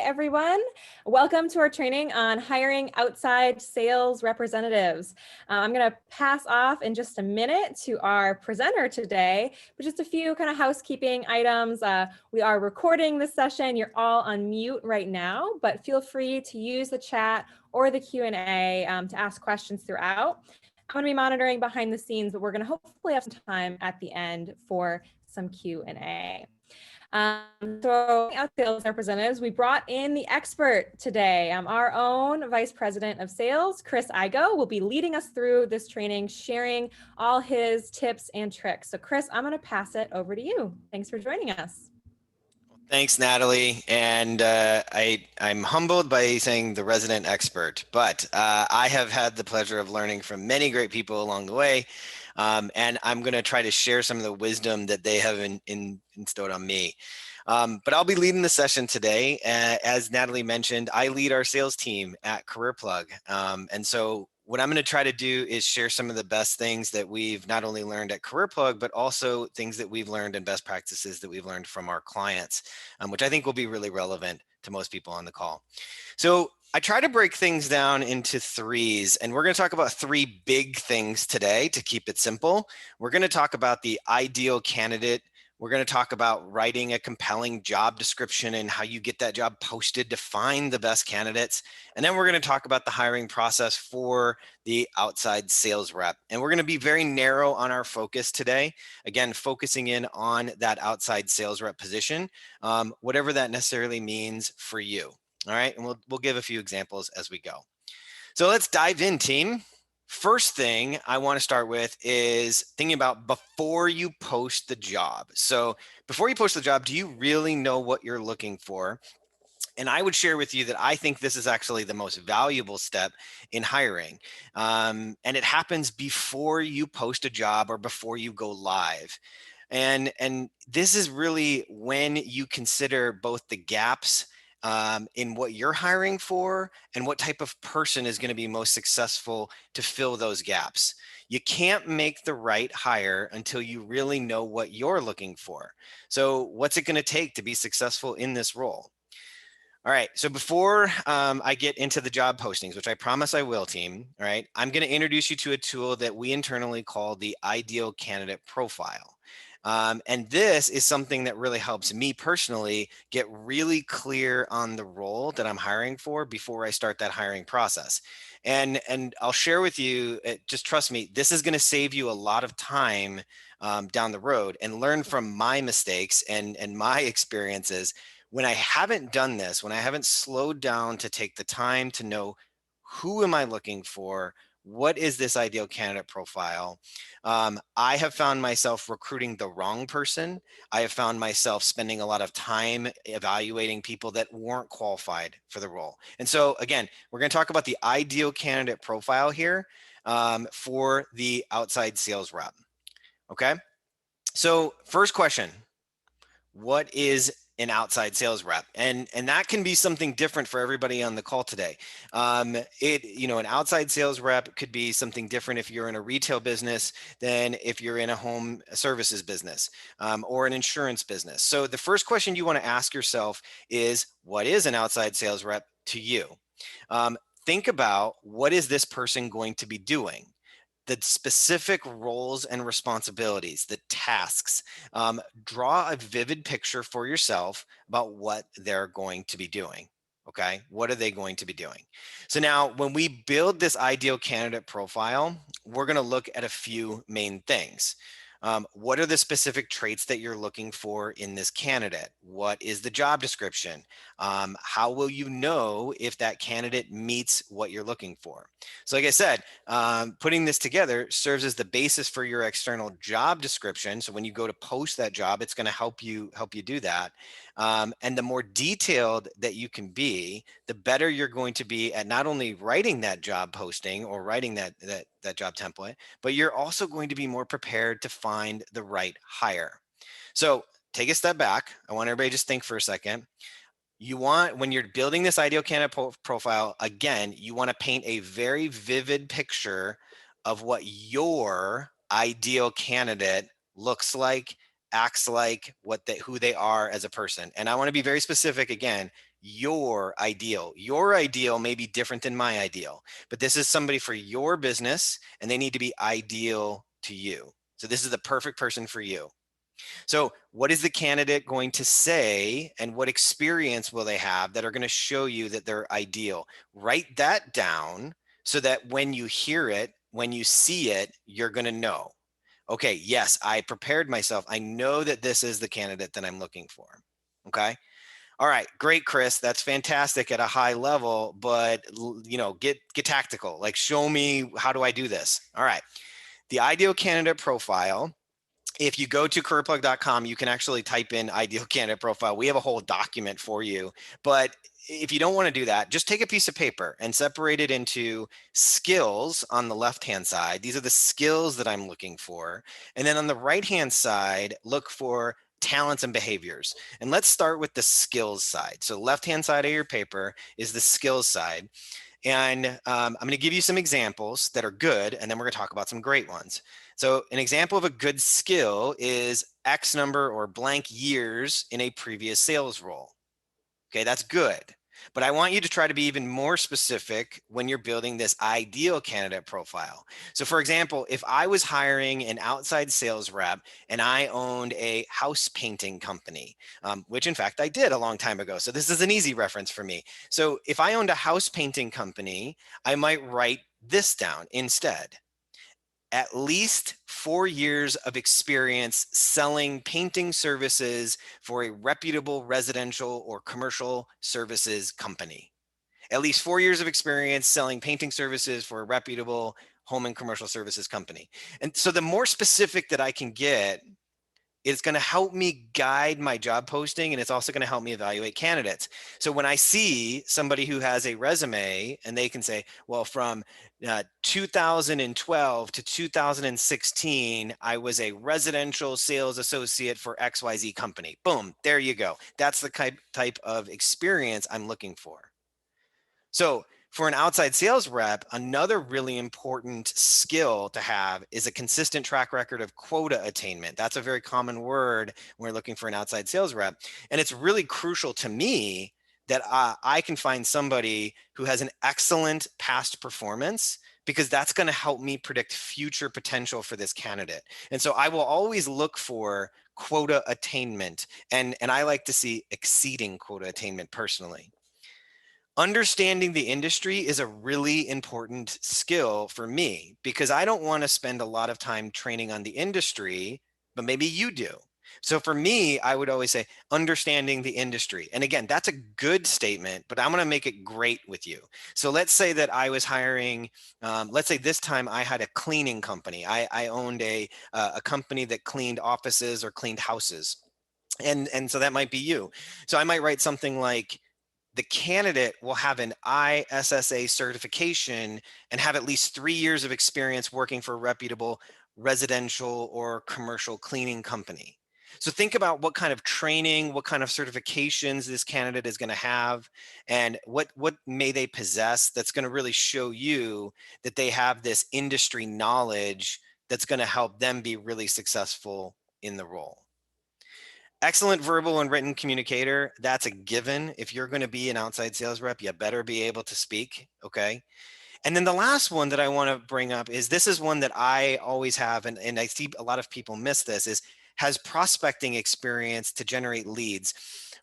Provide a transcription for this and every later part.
everyone. Welcome to our training on hiring outside sales representatives. I'm going to pass off in just a minute to our presenter today, but just a few kind of housekeeping items. We are recording this session. You're all on mute right now, but feel free to use the chat or the Q&A to ask questions throughout. I'm going to be monitoring behind the scenes, but we're going to hopefully have some time at the end for some Q&A. So out sales representatives, we brought in the expert today. Our own Vice President of Sales, Chris Igou, will be leading us through this training, sharing all his tips and tricks. So Chris, I'm going to pass it over to you. Thanks for joining us. Thanks, Natalie. And I'm humbled by saying the resident expert, but I have had the pleasure of learning from many great people along the way. And I'm going to try to share some of the wisdom that they have instilled on me. But I'll be leading the session today. As Natalie mentioned, I lead our sales team at CareerPlug. And so what I'm going to try to do is share some of the best things that we've not only learned at CareerPlug, but also things that we've learned and best practices that we've learned from our clients, which I think will be really relevant to most people on the call. So I try to break things down into threes, and we're going to talk about three big things today to keep it simple. We're going to talk about the ideal candidate. We're going to talk about writing a compelling job description and how you get that job posted to find the best candidates. And then we're going to talk about the hiring process for the outside sales rep. And we're going to be very narrow on our focus today. Again, focusing in on that outside sales rep position, whatever that necessarily means for you. All right, and we'll give a few examples as we go. So let's dive in, team. First thing I want to start with is thinking about before you post the job. So before you post the job, do you really know what you're looking for? And I would share with you that I think this is actually the most valuable step in hiring. And it happens before you post a job or before you go live. And this is really when you consider both the gaps in what you're hiring for and what type of person is going to be most successful to fill those gaps. You can't make the right hire until you really know what you're looking for. So what's it going to take to be successful in this role? All right, so before I get into the job postings, which I promise I will, team, all right, I'm going to introduce you to a tool that we internally call the ideal candidate profile. And this is something that really helps me personally get really clear on the role that I'm hiring for before I start that hiring process. And I'll share with you, just trust me, this is going to save you a lot of time down the road, and learn from my mistakes and my experiences. When I haven't done this, when I haven't slowed down to take the time to know who am I looking for, what is this ideal candidate profile, I have found myself recruiting the wrong person. I have found myself spending a lot of time evaluating people that weren't qualified for the role. And so again, we're going to talk about the ideal candidate profile here for the outside sales rep. Okay, so first question, what is an outside sales rep? And that can be something different for everybody on the call today. An outside sales rep could be something different if you're in a retail business than if you're in a home services business or an insurance business. So the first question you want to ask yourself is, what is an outside sales rep to you? Think about, what is this person going to be doing? The specific roles and responsibilities, the tasks. Draw a vivid picture for yourself about what they're going to be doing. Okay, what are they going to be doing? So now when we build this ideal candidate profile, we're going to look at a few main things. What are the specific traits that you're looking for in this candidate? What is the job description? How will you know if that candidate meets what you're looking for? So like I said, putting this together serves as the basis for your external job description. So when you go to post that job, it's going to help you do that. And the more detailed that you can be, the better you're going to be at not only writing that job posting or writing that job template, but you're also going to be more prepared to find the right hire. So take a step back. I want everybody to just think for a second. You want, when you're building this ideal candidate profile, again, you want to paint a very vivid picture of what your ideal candidate looks like, acts like, who they are as a person. And I want to be very specific again, your ideal. Your ideal may be different than my ideal, but this is somebody for your business and they need to be ideal to you. So this is the perfect person for you. So what is the candidate going to say and what experience will they have that are going to show you that they're ideal? Write that down so that when you hear it, when you see it, you're going to know. Okay, yes, I prepared myself. I know that this is the candidate that I'm looking for. Okay. All right, great, Chris. That's fantastic at a high level, but get tactical. Like, show me, how do I do this? All right. The ideal candidate profile. If you go to careerplug.com, you can actually type in ideal candidate profile. We have a whole document for you. But if you don't want to do that, just take a piece of paper and separate it into skills on the left-hand side. These are the skills that I'm looking for. And then on the right-hand side, look for talents and behaviors. And let's start with the skills side. So left-hand side of your paper is the skills side. And I'm going to give you some examples that are good, and then we're going to talk about some great ones. So an example of a good skill is X number or blank years in a previous sales role. Okay, that's good. But I want you to try to be even more specific when you're building this ideal candidate profile. So for example, if I was hiring an outside sales rep and I owned a house painting company, which in fact I did a long time ago. So this is an easy reference for me. So if I owned a house painting company, I might write this down instead. At least 4 years of experience selling painting services for a reputable residential or commercial services company. At least 4 years of experience selling painting services for a reputable home and commercial services company. And so the more specific that I can get, it's going to help me guide my job posting, and it's also going to help me evaluate candidates. So when I see somebody who has a resume and they can say, well, from 2012 to 2016, I was a residential sales associate for XYZ company. Boom, there you go. That's the type of experience I'm looking for. So for an outside sales rep, another really important skill to have is a consistent track record of quota attainment. That's a very common word when we're looking for an outside sales rep. And it's really crucial to me that I can find somebody who has an excellent past performance, because that's going to help me predict future potential for this candidate. And so I will always look for quota attainment. And I like to see exceeding quota attainment personally. Understanding the industry is a really important skill for me, because I don't want to spend a lot of time training on the industry, but maybe you do. So for me, I would always say understanding the industry. And again, that's a good statement, but I'm going to make it great with you. So let's say that I was hiring, let's say this time I had a cleaning company. I owned a company that cleaned offices or cleaned houses. And so that might be you. So I might write something like, the candidate will have an ISSA certification and have at least 3 years of experience working for a reputable residential or commercial cleaning company. So think about what kind of training, what kind of certifications this candidate is going to have, and what may they possess that's going to really show you that they have this industry knowledge that's going to help them be really successful in the role. Excellent verbal and written communicator, that's a given. If you're going to be an outside sales rep, you better be able to speak, okay? And then the last one that I want to bring up is, this is one that I always have, and I see a lot of people miss this, is has prospecting experience to generate leads.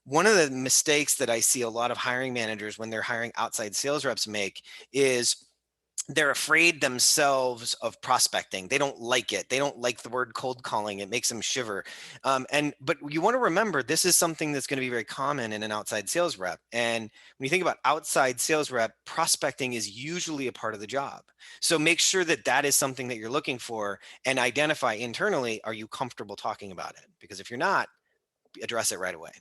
One of the mistakes that I see a lot of hiring managers when they're hiring outside sales reps make is they're afraid themselves of prospecting. They don't like it. They don't like the word cold calling. It makes them shiver. But you want to remember, this is something that's going to be very common in an outside sales rep. And when you think about outside sales rep, prospecting is usually a part of the job. So make sure that that is something that you're looking for, and identify internally, are you comfortable talking about it? Because if you're not, address it right away.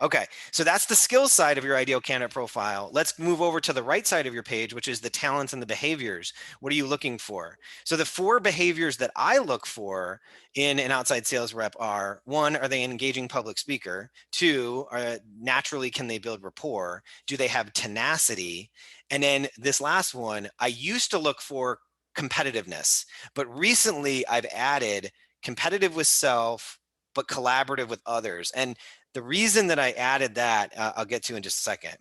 Okay, so that's the skills side of your ideal candidate profile. Let's move over to the right side of your page, which is the talents and the behaviors. What are you looking for? So the 4 behaviors that I look for in an outside sales rep are: 1, are they an engaging public speaker? 2, naturally, can they build rapport? Do they have tenacity? And then this last one, I used to look for competitiveness, but recently I've added competitive with self, but collaborative with others. And The reason that I added that, I'll get to in just a second.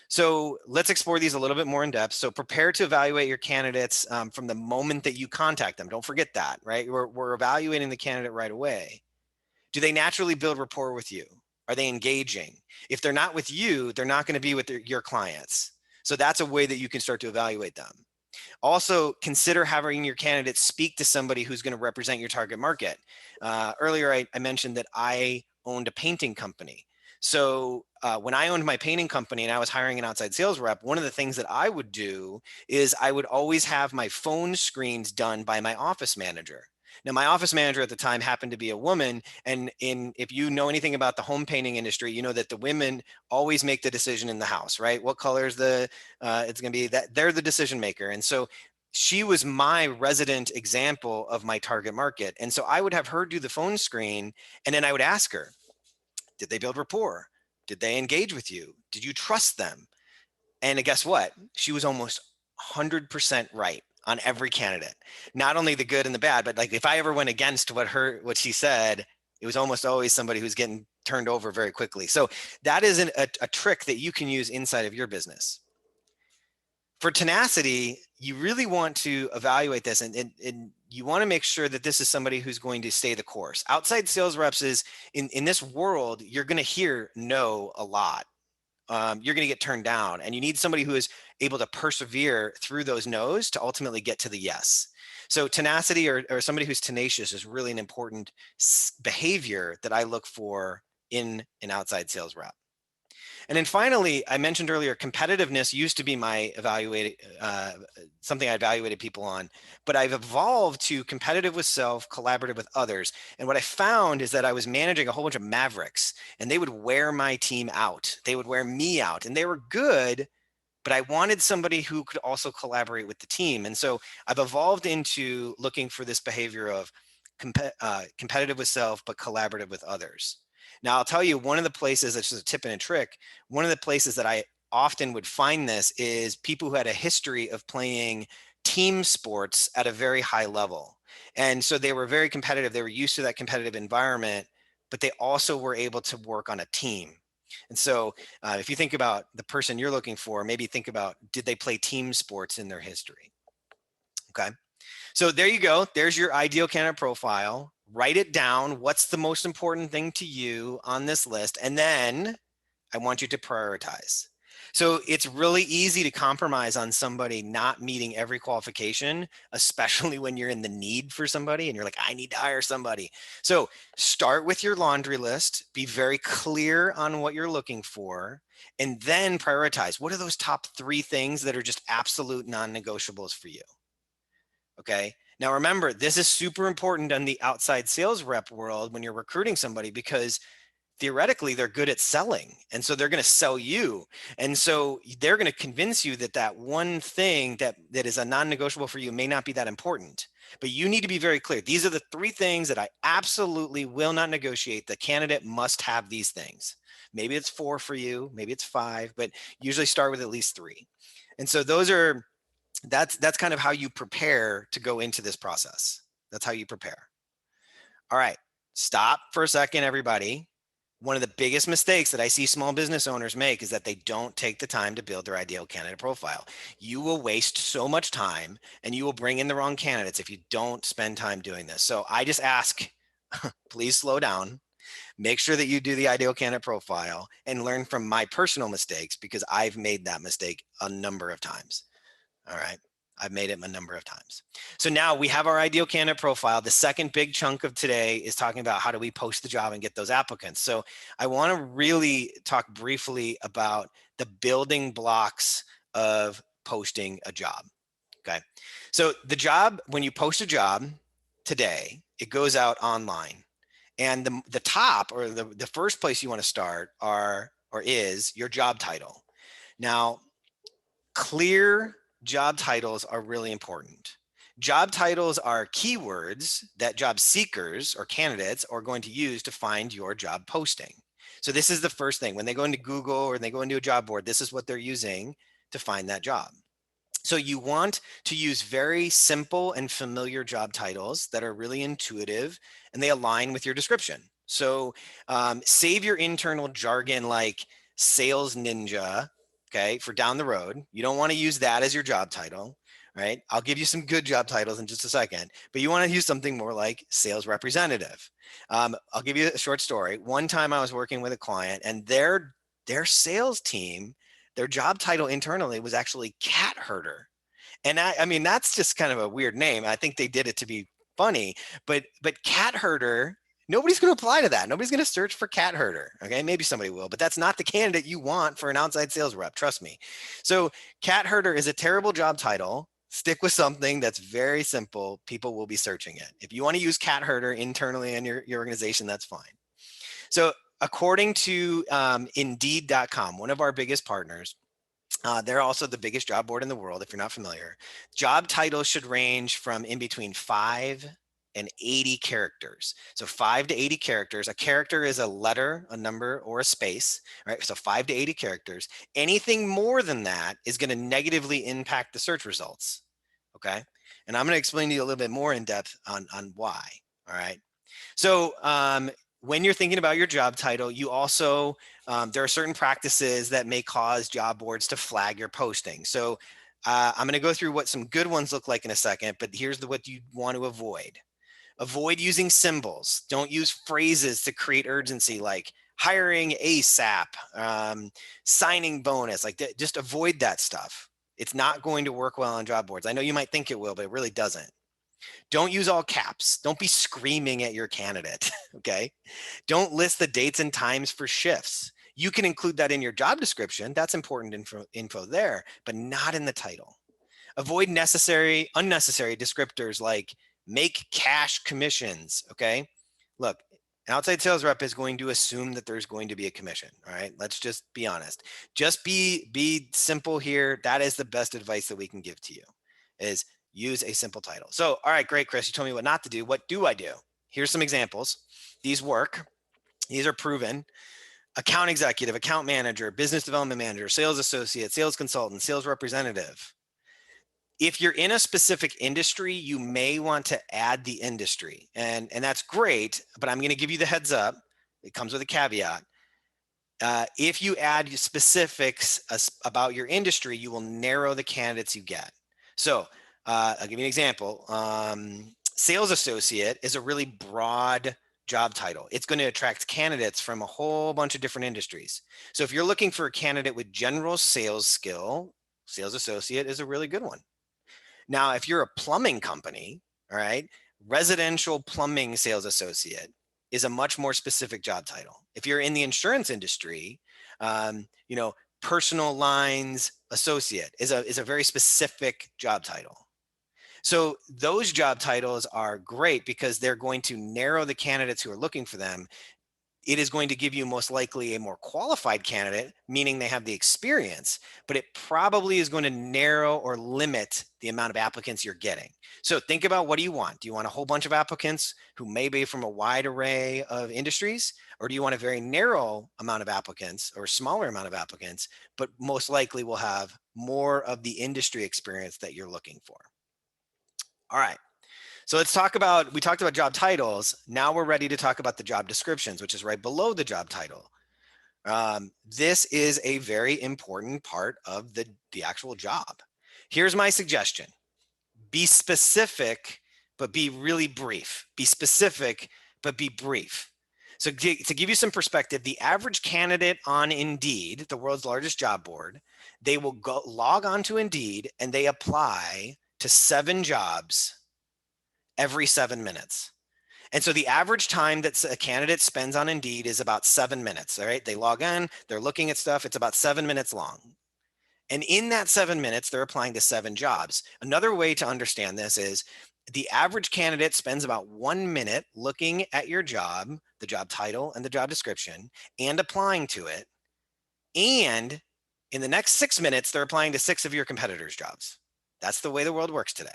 So let's explore these a little bit more in depth. So prepare to evaluate your candidates from the moment that you contact them. Don't forget that, right? We're evaluating the candidate right away. Do they naturally build rapport with you? Are they engaging? If they're not with you, they're not going to be with your clients. So that's a way that you can start to evaluate them. Also, consider having your candidates speak to somebody who's going to represent your target market. Earlier, I mentioned that I owned a painting company. So when I owned my painting company and I was hiring an outside sales rep, one of the things that I would do is I would always have my phone screens done by my office manager. Now, my office manager at the time happened to be a woman, and if you know anything about the home painting industry, you know that the women always make the decision in the house, right? What color is it's going to be, that they're the decision maker. And so she was my resident example of my target market. And so I would have her do the phone screen, and then I would ask her, did they build rapport? Did they engage with you? Did you trust them? And guess what? She was almost 100% right on every candidate. Not only the good and the bad, but like if I ever went against what she said, it was almost always somebody who's getting turned over very quickly. So that is a trick that you can use inside of your business. For tenacity, you really want to evaluate this, and you want to make sure that this is somebody who's going to stay the course. Outside sales reps is in this world, you're going to hear no a lot. You're going to get turned down, and you need somebody who is able to persevere through those no's to ultimately get to the yes. So tenacity or somebody who's tenacious is really an important behavior that I look for in an outside sales rep. And then finally, I mentioned earlier, competitiveness used to be my something I evaluated people on, but I've evolved to competitive with self, collaborative with others. And what I found is that I was managing a whole bunch of mavericks, and they would wear my team out. They would wear me out, and they were good, but I wanted somebody who could also collaborate with the team. And so I've evolved into looking for this behavior of competitive with self, but collaborative with others. Now, I'll tell you, one of the places, that's just a tip and a trick, one of the places that I often would find this is people who had a history of playing team sports at a very high level. And so they were very competitive. They were used to that competitive environment, but they also were able to work on a team. And so if you think about the person you're looking for, maybe think about, did they play team sports in their history? Okay. So there you go. There's your ideal candidate profile. Write it down. What's the most important thing to you on this list? And then I want you to prioritize. So it's really easy to compromise on somebody not meeting every qualification, especially when you're in the need for somebody and you're like, I need to hire somebody. So start with your laundry list, be very clear on what you're looking for, and then prioritize. What are those top 3 things that are just absolute non-negotiables for you? Okay. Now remember, this is super important in the outside sales rep world when you're recruiting somebody, because theoretically they're good at selling, and so they're going to sell you, and so they're going to convince you that that one thing that is a non-negotiable for you may not be that important. But you need to be very clear. These are the 3 things that I absolutely will not negotiate. The candidate must have these things. Maybe it's 4 for you, maybe it's 5, but usually start with at least 3. And so that's kind of how you prepare to go into this process. That's how you prepare. All right, stop for a second, everybody. One of the biggest mistakes that I see small business owners make is that they don't take the time to build their ideal candidate profile. You will waste so much time, and you will bring in the wrong candidates if you don't spend time doing this. So I just ask, please slow down. Make sure that you do the ideal candidate profile and learn from my personal mistakes, because I've made that mistake a number of times. All right. I've made it a number of times. So now we have our ideal candidate profile. The second big chunk of today is talking about how do we post the job and get those applicants. So I want to really talk briefly about the building blocks of posting a job. Okay. So the job, when you post a job today, it goes out online. And the top, or the first place you want to start is your job title. Now, clear job titles are really important. Job titles are keywords that job seekers or candidates are going to use to find your job posting. So this is the first thing. When they go into Google or they go into a job board, this is what they're using to find that job. So you want to use very simple and familiar job titles that are really intuitive and they align with your description. So save your internal jargon like sales ninja, okay, for down the road. You don't want to use that as your job title, right? I'll give you some good job titles in just a second, but you want to use something more like sales representative. I'll give you a short story. One time I was working with a client and their sales team, their job title internally was actually cat herder. And I mean, that's just kind of a weird name. I think they did it to be funny, but cat herder, nobody's going to apply to that. Nobody's going to search for cat herder. Okay, maybe somebody will, but that's not the candidate you want for an outside sales rep. Trust me. So cat herder is a terrible job title. Stick with something that's very simple. People will be searching it. If you want to use cat herder internally in your organization, that's fine. So according to Indeed.com, one of our biggest partners, they're also the biggest job board in the world, if you're not familiar. Job titles should range from in between 5 and 80 characters. So 5 to 80 characters. A character is a letter, a number, or a space, right? So 5 to 80 characters. Anything more than that is going to negatively impact the search results, okay? And I'm going to explain to you a little bit more in depth on why, all right? So when you're thinking about your job title, you also, there are certain practices that may cause job boards to flag your posting. So I'm going to go through what some good ones look like in a second, but here's what you want to avoid. Avoid using symbols. Don't use phrases to create urgency like hiring ASAP, signing bonus, like just avoid that stuff. It's not going to work well on job boards. I know you might think it will, but it really doesn't. Don't use all caps. Don't be screaming at your candidate, okay? Don't list the dates and times for shifts. You can include that in your job description. That's important info there, but not in the title. Avoid unnecessary descriptors like make cash commissions, okay? Look, an outside sales rep is going to assume that there's going to be a commission, all right? Let's just be honest. Just be simple here. That is the best advice that we can give to you is use a simple title. So, all right, great, Chris, you told me what not to do. What do I do? Here's some examples. These work. These are proven. Account executive, account manager, business development manager, sales associate, sales consultant, sales representative. If you're in a specific industry, you may want to add the industry, and that's great, but I'm going to give you the heads up. It comes with a caveat. If you add specifics about your industry, you will narrow the candidates you get. So I'll give you an example. Sales associate is a really broad job title. It's going to attract candidates from a whole bunch of different industries. So if you're looking for a candidate with general sales skill, sales associate is a really good one. Now, if you're a plumbing company, all right, residential plumbing sales associate is a much more specific job title. If you're in the insurance industry, personal lines associate is a very specific job title. So those job titles are great because they're going to narrow the candidates who are looking for them. It is going to give you most likely a more qualified candidate, meaning they have the experience, but it probably is going to narrow or limit the amount of applicants you're getting. So think about, what do you want? Do you want a whole bunch of applicants who may be from a wide array of industries, or do you want a very narrow amount of applicants or smaller amount of applicants, but most likely will have more of the industry experience that you're looking for? All right. So we talked about job titles. Now we're ready to talk about the job descriptions, which is right below the job title. This is a very important part of the actual job. Here's my suggestion. Be specific, but be really brief. Be specific, but be brief. So to give you some perspective, the average candidate on Indeed, the world's largest job board, they will log on to Indeed and they apply to 7 jobs every 7 minutes. And so the average time that a candidate spends on Indeed is about 7 minutes. All right. They log in, they're looking at stuff. It's about 7 minutes long. And in that 7 minutes, they're applying to 7 jobs. Another way to understand this is the average candidate spends about 1 minute looking at your job, the job title and the job description, and applying to it. And in the next 6 minutes, they're applying to 6 of your competitors' jobs. That's the way the world works today.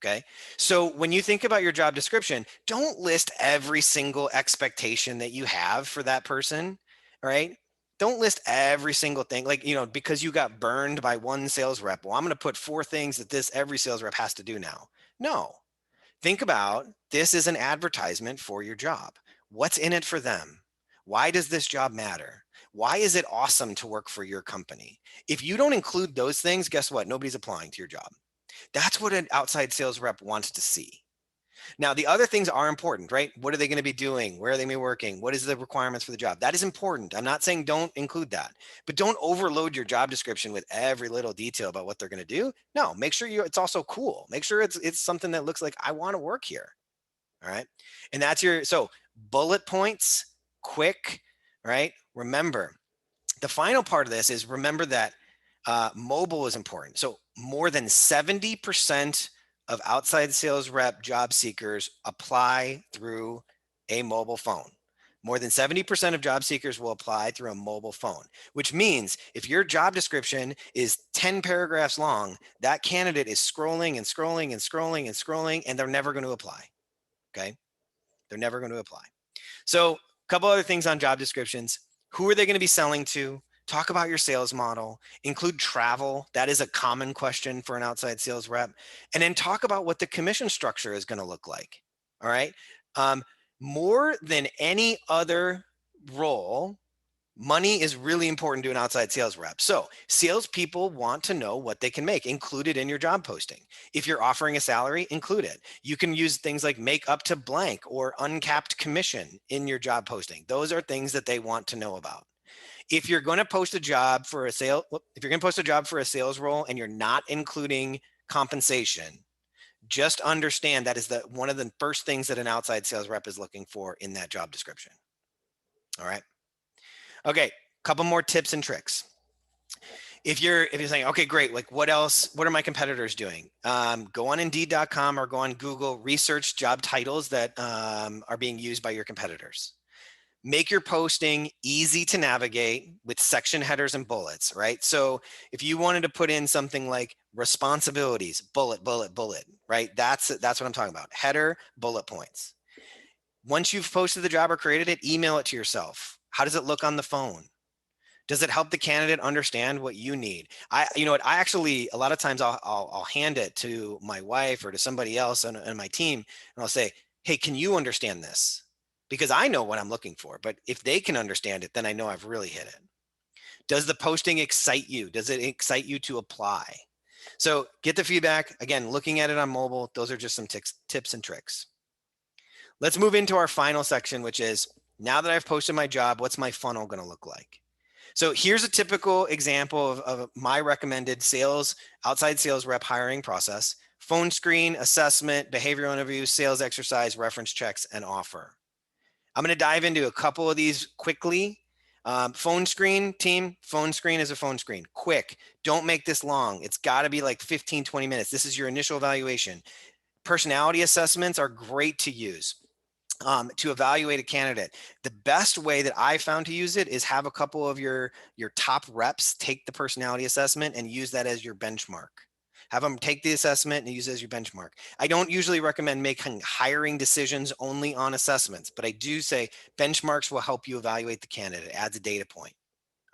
Okay. So when you think about your job description, don't list every single expectation that you have for that person. All right. Don't list every single thing, like, because you got burned by one sales rep. Well, I'm going to put 4 things that every sales rep has to do now. No. Think about this is an advertisement for your job. What's in it for them? Why does this job matter? Why is it awesome to work for your company? If you don't include those things, guess what? Nobody's applying to your job. That's what an outside sales rep wants to see. Now, the other things are important, right? What are they going to be doing? Where are they going to be working? What is the requirements for the job? That is important. I'm not saying don't include that, but don't overload your job description with every little detail about what they're going to do. No, make sure it's also cool. Make sure it's something that looks like I want to work here. All right. And that's so bullet points, quick, right? Remember, the final part of this is remember that mobile is important. So more than 70% of outside sales rep job seekers apply through a mobile phone. More than 70% of job seekers will apply through a mobile phone, which means if your job description is 10 paragraphs long, that candidate is scrolling and scrolling and scrolling and scrolling, and they're never going to apply. Okay. They're never going to apply. So a couple other things on job descriptions. Who are they going to be selling to? Talk about your sales model, include travel. That is a common question for an outside sales rep. And then talk about what the commission structure is going to look like. All right. More than any other role, money is really important to an outside sales rep. So salespeople want to know what they can make, include it in your job posting. If you're offering a salary, include it. You can use things like make up to blank or uncapped commission in your job posting. Those are things that they want to know about. If you're going to post a job for a sales role and you're not including compensation, just understand that is one of the first things that an outside sales rep is looking for in that job description. All right. Okay, couple more tips and tricks. If you're saying, okay, great, like what else, what are my competitors doing? Go on Indeed.com or go on Google, research job titles that are being used by your competitors. Make your posting easy to navigate with section headers and bullets, right? So if you wanted to put in something like responsibilities, bullet, bullet, bullet, right? That's what I'm talking about. Header, bullet points. Once you've posted the job or created it, email it to yourself. How does it look on the phone? Does it help the candidate understand what you need? You know what? I actually, a lot of times I'll hand it to my wife or to somebody else on my team, and I'll say, hey, can you understand this? Because I know what I'm looking for, but if they can understand it, then I know I've really hit it. Does the posting excite you? Does it excite you to apply? So get the feedback. Again, looking at it on mobile, those are just some tips and tricks. Let's move into our final section, which is now that I've posted my job, what's my funnel going to look like? So here's a typical example of my recommended outside sales rep hiring process: phone screen, assessment, behavioral interview, sales exercise, reference checks, and offer. I'm going to dive into a couple of these quickly. Phone screen, team, phone screen is a phone screen. Quick, don't make this long. It's got to be like 15, 20 minutes. This is your initial evaluation. Personality assessments are great to use. To evaluate a candidate. The best way that I found to use it is have a couple of your top reps take the personality assessment and use that as your benchmark. Have them take the assessment and use it as your benchmark. I don't usually recommend making hiring decisions only on assessments, but I do say benchmarks will help you evaluate the candidate. It adds a data point.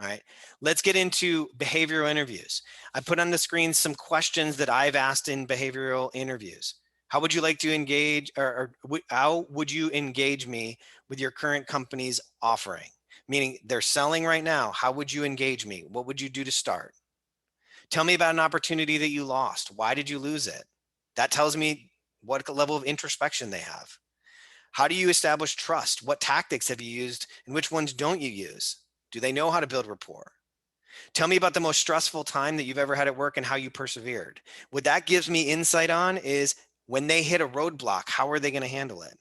All right, let's get into behavioral interviews. I put on the screen some questions that I've asked in behavioral interviews. How would you like to engage, or how would you engage me with your current company's offering? Meaning they're selling right now. How would you engage me? What would you do to start? Tell me about an opportunity that you lost. Why did you lose it? That tells me what level of introspection they have. How do you establish trust? What tactics have you used and which ones don't you use? Do they know how to build rapport? Tell me about the most stressful time that you've ever had at work and how you persevered. What that gives me insight on is when they hit a roadblock, how are they going to handle it?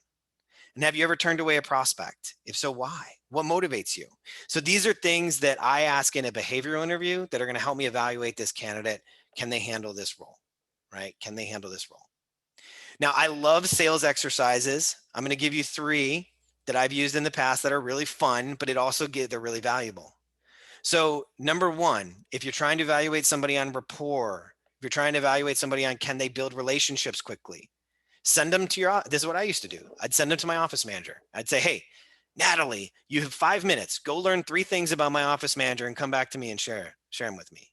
And have you ever turned away a prospect? If so, why? What motivates you? So these are things that I ask in a behavioral interview that are going to help me evaluate this candidate. Can they handle this role? Right? Can they handle this role? Now, I love sales exercises. I'm going to give you 3 that I've used in the past that are really fun, but they're really valuable. So number 1, if you're trying to evaluate somebody on rapport, if you're trying to evaluate somebody on can they build relationships quickly, send them to this is what I used to do. I'd send them to my office manager. I'd say, hey, Natalie, you have 5 minutes. Go learn 3 things about my office manager and come back to me and share them with me,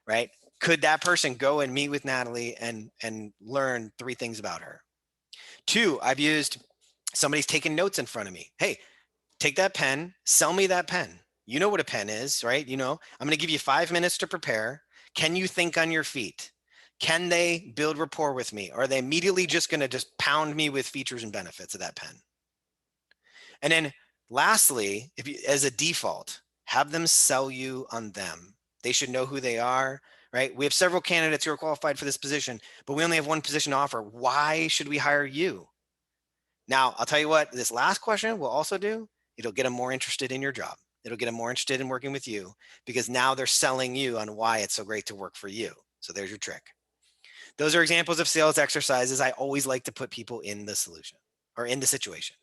right? Could that person go and meet with Natalie and learn 3 things about her? 2, I've used Somebody's taking notes in front of me. Hey, take that pen, sell me that pen. You know what a pen is, right? You know, I'm going to give you 5 minutes to prepare. Can you think on your feet? Can they build rapport with me? Or are they immediately just going to just pound me with features and benefits of that pen? And then lastly, if you, as a default, have them sell you on them. They should know who they are, right? We have several candidates who are qualified for this position, but we only have one position to offer. Why should we hire you? Now, I'll tell you what, this last question will also do. It'll get them more interested in your job. It'll get them more interested in working with you because now they're selling you on why it's so great to work for you. So there's your trick. Those are examples of sales exercises I always like to put people in the solution or in the situation.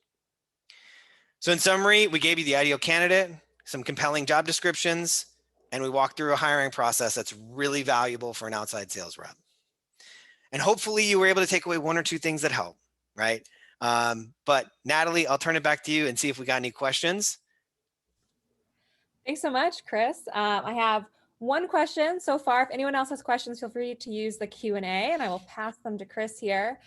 So in summary, we gave you the ideal candidate, some compelling job descriptions, and we walked through a hiring process that's really valuable for an outside sales rep. And hopefully you were able to take away one or two things that help, right? But Natalie, I'll turn it back to you and see if we got any questions. Thanks so much, Chris. I have one question so far. If anyone else has questions, feel free to use the Q&A and I will pass them to Chris here.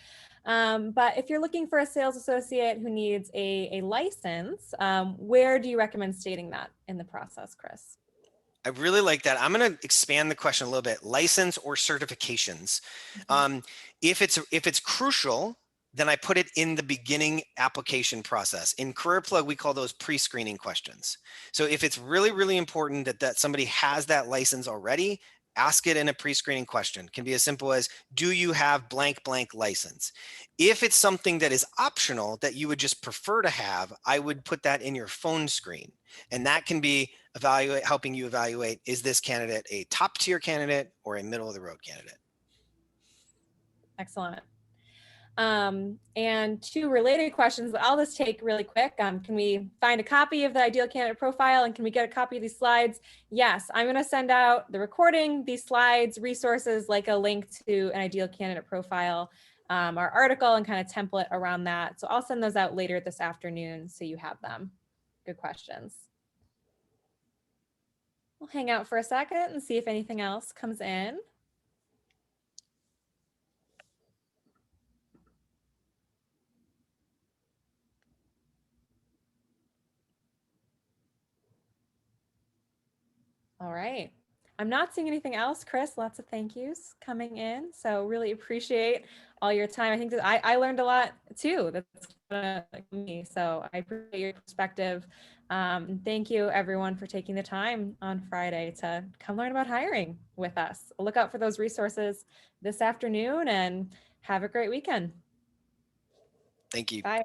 But if you're looking for a sales associate who needs a license, where do you recommend stating that in the process, Chris? I really like that. I'm going to expand the question a little bit. License or certifications. If it's crucial, then I put it in the beginning application process. In CareerPlug, we call those pre-screening questions. So if it's really, really important that somebody has that license already, ask it in a pre-screening question. It can be as simple as, do you have blank, blank license? If it's something that is optional that you would just prefer to have, I would put that in your phone screen. And that can be helping you evaluate, is this candidate a top tier candidate or a middle of the road candidate? Excellent. And two related questions that I'll just take really quick. Can we find a copy of the ideal candidate profile and can we get a copy of these slides? Yes, I'm going to send out the recording, these slides, resources like a link to an ideal candidate profile, our article and kind of template around that. So I'll send those out later this afternoon so you have them. Good questions. We'll hang out for a second and see if anything else comes in. All right. I'm not seeing anything else, Chris. Lots of thank yous coming in. So really appreciate all your time. I think that I learned a lot too. That's me. So I appreciate your perspective. Thank you everyone for taking the time on Friday to come learn about hiring with us. Look out for those resources this afternoon and have a great weekend. Thank you. Bye.